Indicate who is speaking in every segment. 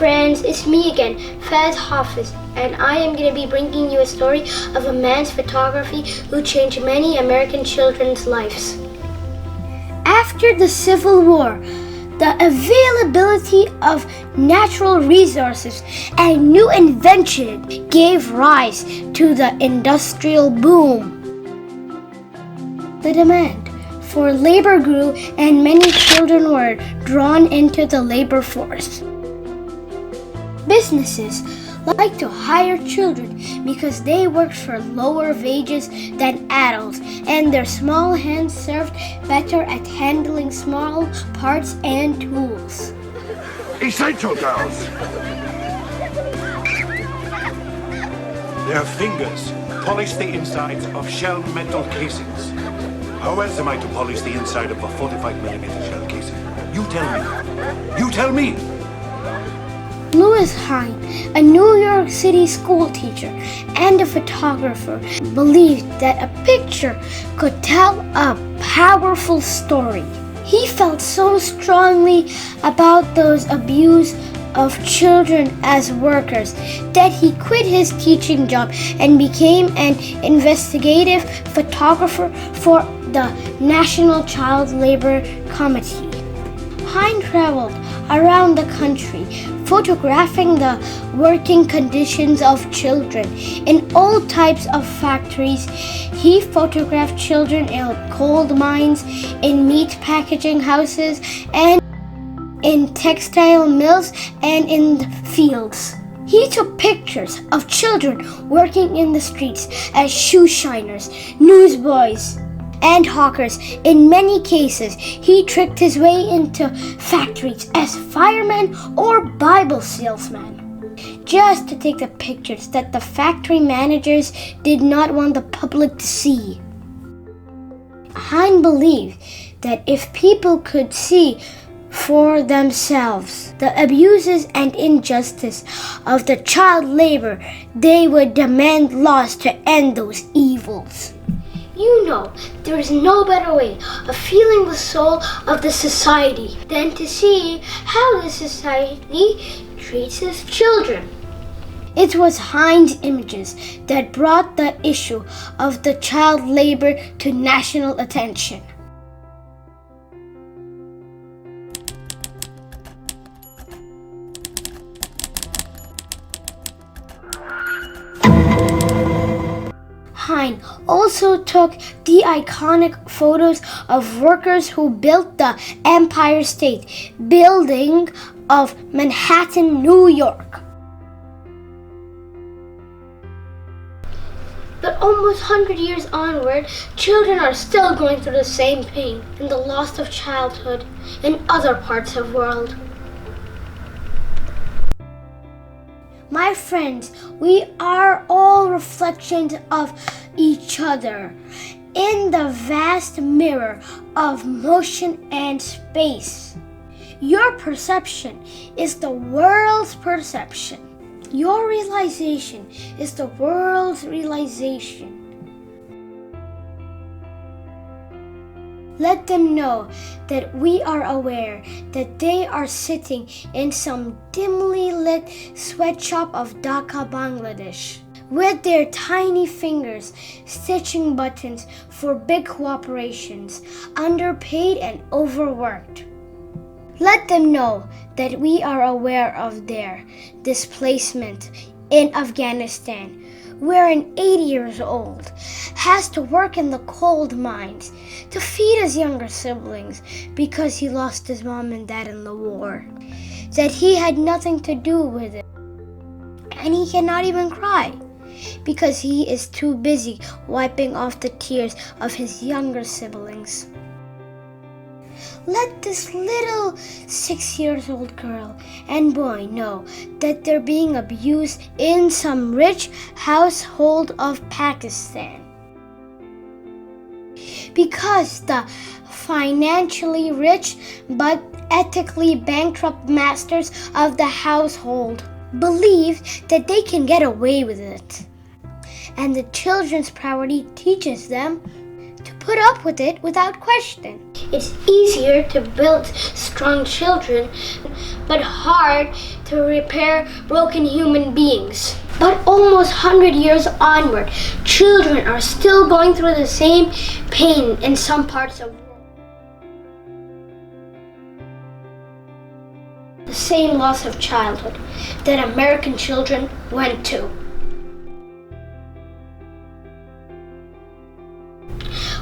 Speaker 1: friends, it's me again, Faz Hafiz, and I am going to be bringing you a story of a man's photography who changed many American children's lives. After the Civil War, the availability of natural resources and new inventions gave rise to the industrial boom. The demand for labor grew and many children were drawn into the labor force. Businesses like to hire children because they worked for lower wages than adults, and their small hands served better at handling small parts and tools.
Speaker 2: Essential girls!
Speaker 3: Their fingers polish the insides of shell metal casings. How else am I to polish the inside of a 45mm shell casing? You tell me. You tell me!
Speaker 1: Lewis Hine, a New York City school teacher and a photographer, believed that a picture could tell a powerful story. He felt so strongly about those abuse of children as workers that he quit his teaching job and became an investigative photographer for the National Child Labor Committee. Hine traveled around the country, photographing the working conditions of children in all types of factories. He photographed children in coal mines, in meat packaging houses, and in textile mills and in the fields. He took pictures of children working in the streets as shoe shiners, newsboys, and hawkers. In many cases, he tricked his way into factories as firemen or Bible salesmen, just to take the pictures that the factory managers did not want the public to see. Hine believed that if people could see for themselves the abuses and injustice of the child labor, they would demand laws to end those evils. You know, there is no better way of feeling the soul of the society than to see how the society treats its children. It was Hine's images that brought the issue of the child labor to national attention. Hine also took the iconic photos of workers who built the Empire State Building of Manhattan, New York. But almost 100 years onward, children are still going through the same pain and the loss of childhood in other parts of the world. My friends, we are all reflections of each other in the vast mirror of motion and space. Your perception is the world's perception. Your realization is the world's realization. Let them know that we are aware that they are sitting in some dimly lit sweatshop of Dhaka, Bangladesh, with their tiny fingers stitching buttons for big corporations, underpaid and overworked. Let them know that we are aware of their displacement in Afghanistan, where an 80 years old has to work in the coal mines to feed his younger siblings because he lost his mom and dad in the war, that he had nothing to do with it. And he cannot even cry because he is too busy wiping off the tears of his younger siblings. Let this little 6-year-old girl and boy know that they're being abused in some rich household of Pakistan, because the financially rich but ethically bankrupt masters of the household believe that they can get away with it. And the children's priority teaches them to put up with it without question. It's easier to build strong children, but hard to repair broken human beings. But almost 100 years onward, children are still going through the same pain in some parts of the world. The same loss of childhood that American children went to.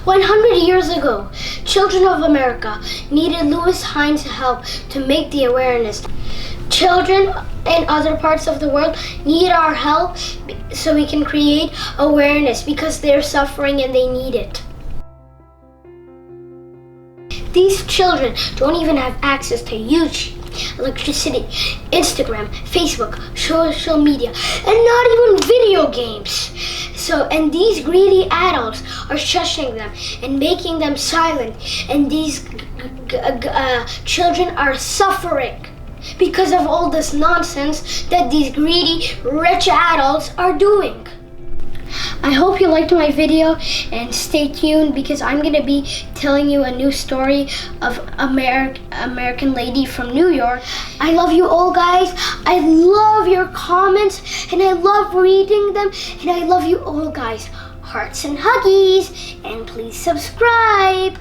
Speaker 1: 100 years ago, children of America needed Lewis Hine's help to make the awareness. Children in other parts of the world need our help so we can create awareness because they're suffering and they need it. These children don't even have access to YouTube, electricity, Instagram, Facebook, social media, and not even video games. And these greedy adults are shushing them and making them silent, and these children are suffering because of all this nonsense that these greedy, rich adults are doing. I hope you liked my video, and stay tuned because I'm going to be telling you a new story of American lady from New York. I love you all, guys. I love your comments and I love reading them, and I love you all, guys. Hearts and huggies, and please subscribe.